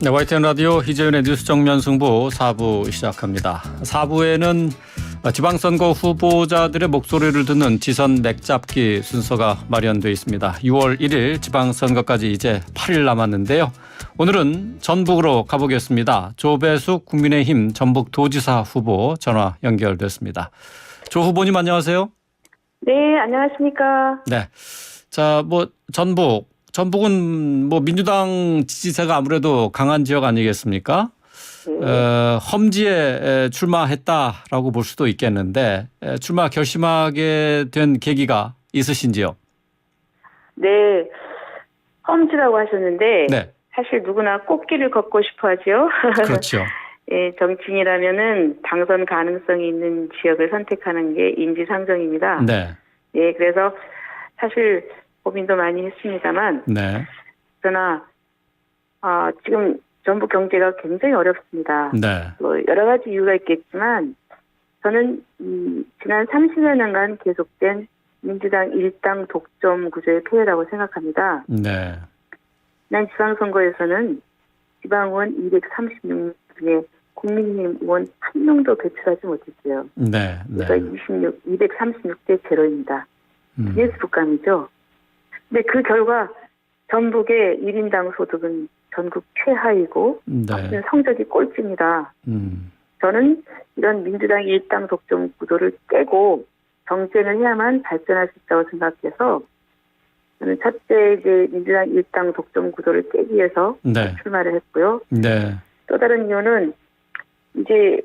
네, YTN 라디오 희재윤의 뉴스 정면 승부 4부 시작합니다. 4부에는 지방선거 후보자들의 목소리를 듣는 지선 맥잡기 순서가 마련되어 있습니다. 6월 1일 지방선거까지 이제 8일 남았는데요. 오늘은 전북으로 가보겠습니다. 조배숙 국민의힘 전북도지사 후보 전화 연결됐습니다. 조 후보님 안녕하세요. 네, 안녕하십니까. 네, 자, 전북은 민주당 지지세가 아무래도 강한 지역 아니겠습니까? 네. 험지에 출마했다라고 볼 수도 있겠는데 출마 결심하게 된 계기가 있으신지요? 네, 험지라고 하셨는데 네, 사실 누구나 꽃길을 걷고 싶어 하죠. 그렇죠. 예, 정치인이라면은 당선 가능성이 있는 지역을 선택하는 게 인지상정입니다. 네, 예, 그래서 사실 고민도 많이 했습니다만 네, 그러나 지금 전북 경제가 굉장히 어렵습니다. 네, 여러 가지 이유가 있겠지만 저는 지난 30여 년간 계속된 민주당 일당 독점 구조의 폐해라고 생각합니다. 네, 지난 지방선거에서는 지방의원 236명 중에 국민의힘 의원 한 명도 배출하지 못했어요. 네, 네. 그래서 236대 제로입니다. 기네스 북감이죠. 근데 그 결과 전북의 1인당 소득은 전국 최하이고 네. 성적이 꼴찌입니다. 저는 이런 민주당 일당 독점 구도를 깨고 정쟁을 해야만 발전할 수 있다고 생각해서 저는 첫째 이제 민주당 일당 독점 구도를 깨기 위해서 네. 출마를 했고요. 네. 또 다른 이유는 이제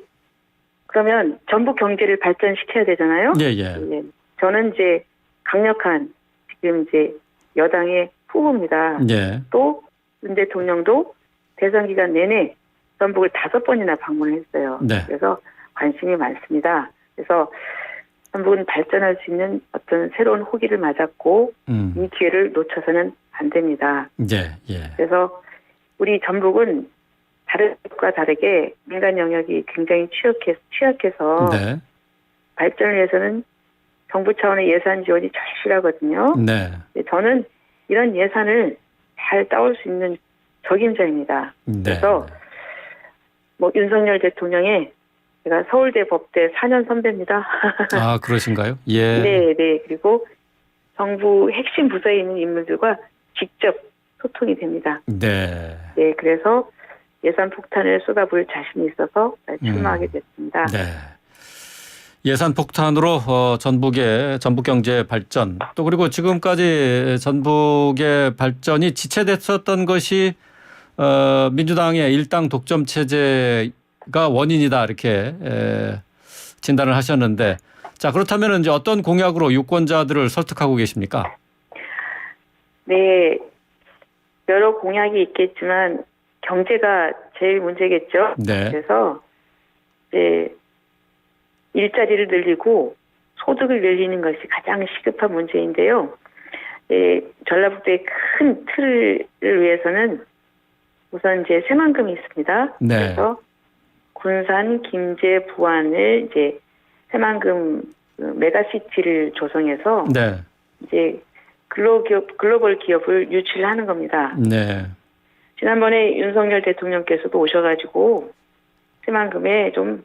그러면 전북 경제를 발전시켜야 되잖아요. 예, 예. 예. 저는 이제 강력한 지금 이제 여당의 후보입니다. 예. 또 윤 대통령도 대선 기간 내내 전북을 5번이나 방문을 했어요. 네. 그래서 관심이 많습니다. 그래서 전북은 발전할 수 있는 어떤 새로운 호기를 맞았고 이 기회를 놓쳐서는 안 됩니다. 예, 예. 그래서 우리 전북은 다른 곳과 다르게 민간 영역이 굉장히 취약해서 네. 발전을 위해서는 정부 차원의 예산 지원이 절실하거든요. 네. 저는 이런 예산을 잘 따올 수 있는 적임자입니다. 네. 그래서 윤석열 대통령의 제가 서울대 법대 4년 선배입니다. 아, 그러신가요? 예. 네, 네. 그리고 정부 핵심 부서에 있는 인물들과 직접 소통이 됩니다. 네. 네, 그래서 예산 폭탄을 쏟아부을 자신이 있어서 출마하게 됐습니다. 네. 예산 폭탄으로 전북 경제 발전 또 그리고 지금까지 전북의 발전이 지체됐었던 것이 민주당의 일당 독점 체제가 원인이다 이렇게 진단을 하셨는데 자 그렇다면 이제 어떤 공약으로 유권자들을 설득하고 계십니까? 네, 여러 공약이 있겠지만 경제가 제일 문제겠죠. 네. 그래서 이제 일자리를 늘리고 소득을 늘리는 것이 가장 시급한 문제인데요. 전라북도의 큰 틀을 위해서는 우선 이제 새만금이 있습니다. 네. 그래서 군산, 김제, 부안을 이제 새만금 메가시티를 조성해서 네. 이제 글로벌 기업을 유치하는 겁니다. 네. 지난번에 윤석열 대통령께서도 오셔가지고 새만금에 좀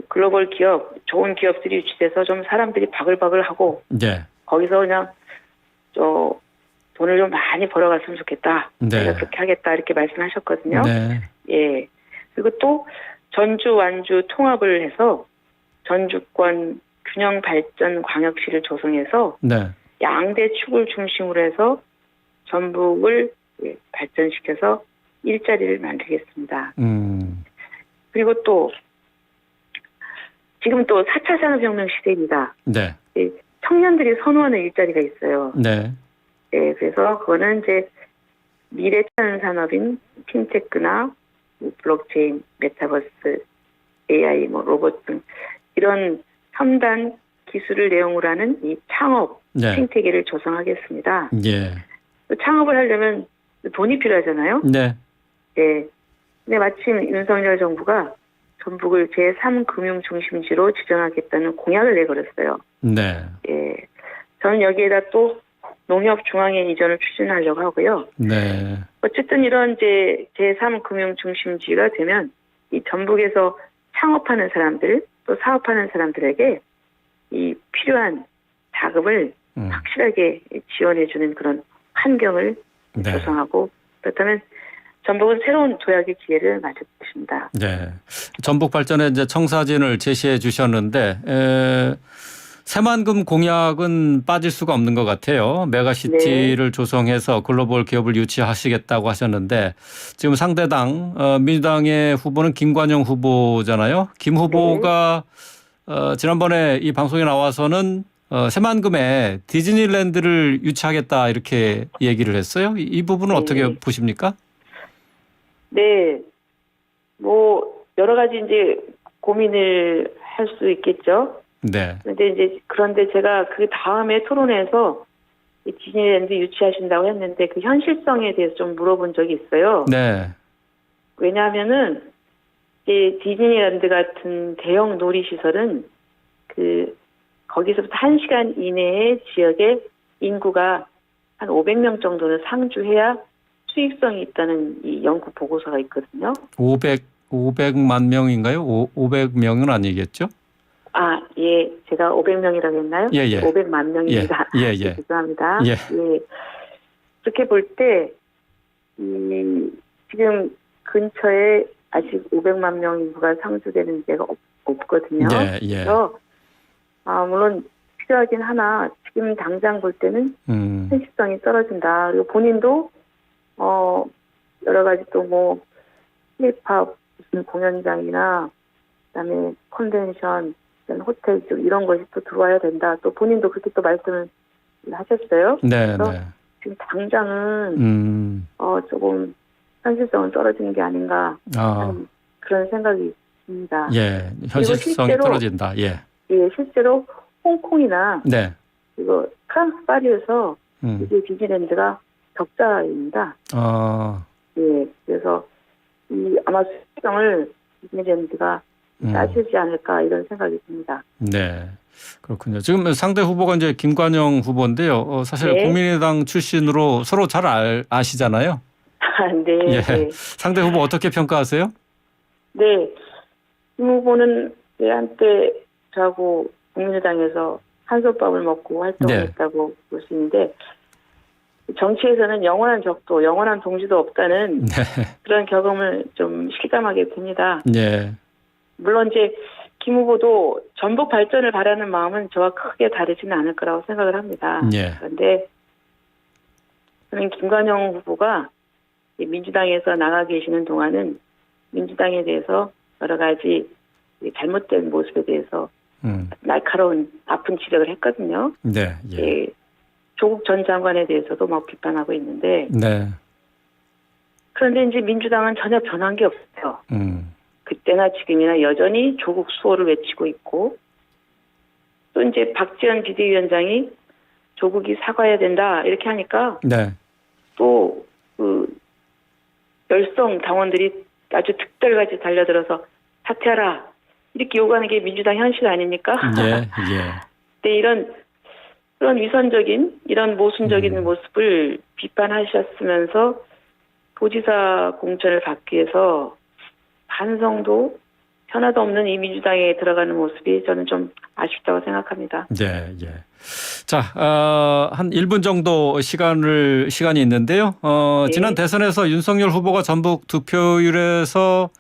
글로벌 기업, 좋은 기업들이 유치돼서 좀 사람들이 바글바글하고 네. 거기서 그냥 돈을 좀 많이 벌어갔으면 좋겠다. 네. 제가 그렇게 하겠다 이렇게 말씀하셨거든요. 네. 예. 그리고 또 전주, 완주 통합을 해서 전주권 균형 발전 광역시를 조성해서 네. 양대 축을 중심으로 해서 전북을 발전시켜서 일자리를 만들겠습니다. 그리고 또 지금 또 4차 산업혁명 시대입니다. 네. 청년들이 선호하는 일자리가 있어요. 네. 네, 그래서 그거는 이제 미래 첨단 산업인 핀테크나 블록체인, 메타버스, AI, 로봇 등 이런 첨단 기술을 내용으로 하는 이 창업 네. 생태계를 조성하겠습니다. 예. 창업을 하려면 돈이 필요하잖아요. 네. 네. 근데 마침 윤석열 정부가 전북을 제3금융중심지로 지정하겠다는 공약을 내걸었어요. 네. 예. 저는 여기에다 또 농협 중앙회 이전을 추진하려고 하고요. 네. 어쨌든 이런 이제 제3금융 중심지가 되면 이 전북에서 창업하는 사람들 또 사업하는 사람들에게 이 필요한 자금을 확실하게 지원해주는 그런 환경을 네. 조성하고 그렇다면 전북은 새로운 도약의 기회를 맞을 것입니다. 네. 전북 발전에 이제 청사진을 제시해 주셨는데 새만금 공약은 빠질 수가 없는 것 같아요. 메가시티를 조성해서 글로벌 기업을 유치하시겠다고 하셨는데 지금 상대당 민주당의 후보는 김관영 후보잖아요. 김 후보가 지난번에 이 방송에 나와서는 새만금에 디즈니랜드를 유치하겠다 이렇게 얘기를 했어요. 이 부분은 어떻게 보십니까? 네. 뭐 여러 가지 이제 고민을 할 수 있겠죠. 네. 그런데 제가 그 다음에 토론회에서 이 디즈니랜드 유치하신다고 했는데 그 현실성에 대해서 좀 물어본 적이 있어요. 네. 왜냐하면은 이 디즈니랜드 같은 대형 놀이시설은 거기서부터 1시간 이내의 지역의 인구가 한 500명 정도는 상주해야 수익성이 있다는 이 연구 보고서가 있거든요. 500만 명인가요? 500명은 아니겠죠? 아, 예. 제가 500명이라고 했나요? 예, 예. 500만 명입니다. 예, 예. 예. 죄송합니다. 예. 예. 그렇게 볼 때, 지금 근처에 아직 500만 명 인구가 상주되는 데가 없거든요. 예, 예. 그래서, 물론 필요하긴 하나, 지금 당장 볼 때는 현실성이 떨어진다. 그리고 본인도, 여러 가지 또 뭐, 힙합 무슨 공연장이나, 그다음에 컨벤션, 호텔 쪽 이런 것이 또 들어와야 된다. 또 본인도 그렇게 또 말씀을 하셨어요. 네, 그래서 네. 지금 당장은 조금 현실성은 떨어지는 게 아닌가 하는 그런 생각이 듭니다. 예, 현실성이 실제로, 떨어진다. 예. 예, 실제로 홍콩이나 네. 그리고 프랑스 파리에서 이제 디즈니랜드가 적자입니다. 예, 그래서 아마 수익성을 디즈니랜드가 따지지 않을까 이런 생각이 듭니다. 네, 그렇군요. 지금 상대 후보가 이제 김관영 후보인데요. 사실 네. 국민의당 출신으로 서로 잘 아시잖아요. 네, 예. 네. 상대 후보 어떻게 평가하세요? 네, 김 후보는 한때 저하고 국민의당에서 한솥밥을 먹고 활동했다고 볼 수 있는데 정치에서는 영원한 적도, 영원한 동지도 없다는 그런 경험을 좀 실감하게 됩니다. 네. 물론 이제 김 후보도 전북 발전을 바라는 마음은 저와 크게 다르지는 않을 거라고 생각을 합니다. 네. 그런데 저는 김관영 후보가 민주당에서 나가 계시는 동안은 민주당에 대해서 여러 가지 잘못된 모습에 대해서 날카로운 아픈 지적을 했거든요. 네. 예. 조국 전 장관에 대해서도 막 비판하고 있는데 네. 그런데 이제 민주당은 전혀 변한 게 없어요. 그때나 지금이나 여전히 조국 수호를 외치고 있고 또 이제 박지원 비대위원장이 조국이 사과해야 된다 이렇게 하니까 네. 또 열성 당원들이 아주 득달같이 달려들어서 사퇴하라 이렇게 요구하는 게 민주당 현실 아닙니까? 예. 예. 네, 그런 위선적인 이런 모순적인 모습을 비판하셨으면서 도지사 공천을 받기 위해서 반성도 하나도 없는 이 민주당에 들어가는 모습이 저는 좀 아쉽다고 생각합니다. 네, 예. 자, 한 1분 정도 시간이 있는데요. 네. 지난 대선에서 윤석열 후보가 전북 득표율에서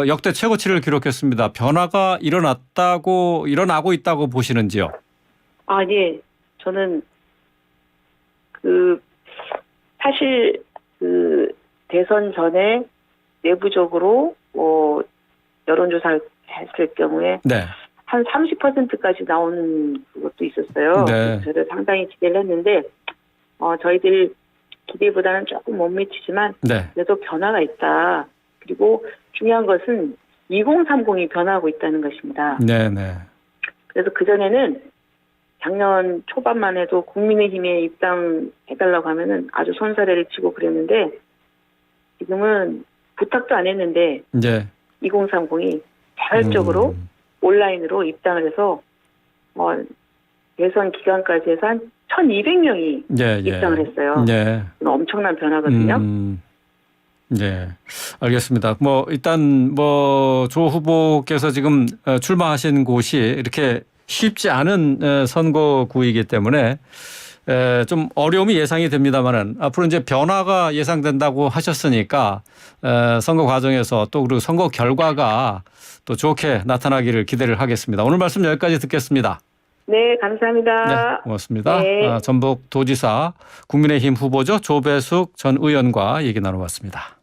역대 최고치를 기록했습니다. 변화가 일어나고 있다고 보시는지요? 아, 예. 저는 사실 대선 전에 내부적으로 여론조사를 했을 경우에 네. 한 30%까지 나오는 것도 있었어요. 네. 저를 상당히 기대를 했는데 저희들 기대보다는 조금 못 미치지만 네. 그래도 변화가 있다. 그리고 중요한 것은 2030이 변화하고 있다는 것입니다. 네, 네. 그래서 그전에는 작년 초반만 해도 국민의힘에 입당해달라고 하면은 아주 손사래를 치고 그랬는데 지금은 부탁도 안 했는데 네. 2030이 자발적으로 온라인으로 입당을 해서 대선 기간까지 해서 한 1,200명이 예, 예. 입당을 했어요. 예. 엄청난 변화거든요. 네, 알겠습니다. 뭐 일단 뭐 조 후보께서 지금 출마하신 곳이 이렇게 쉽지 않은 선거구이기 때문에 좀 어려움이 예상이 됩니다만은 앞으로 이제 변화가 예상된다고 하셨으니까 선거 과정에서 또 그리고 선거 결과가 또 좋게 나타나기를 기대를 하겠습니다. 오늘 말씀 여기까지 듣겠습니다. 네, 감사합니다. 네, 고맙습니다. 네. 전북도지사 국민의힘 후보죠. 조배숙 전 의원과 얘기 나눠봤습니다.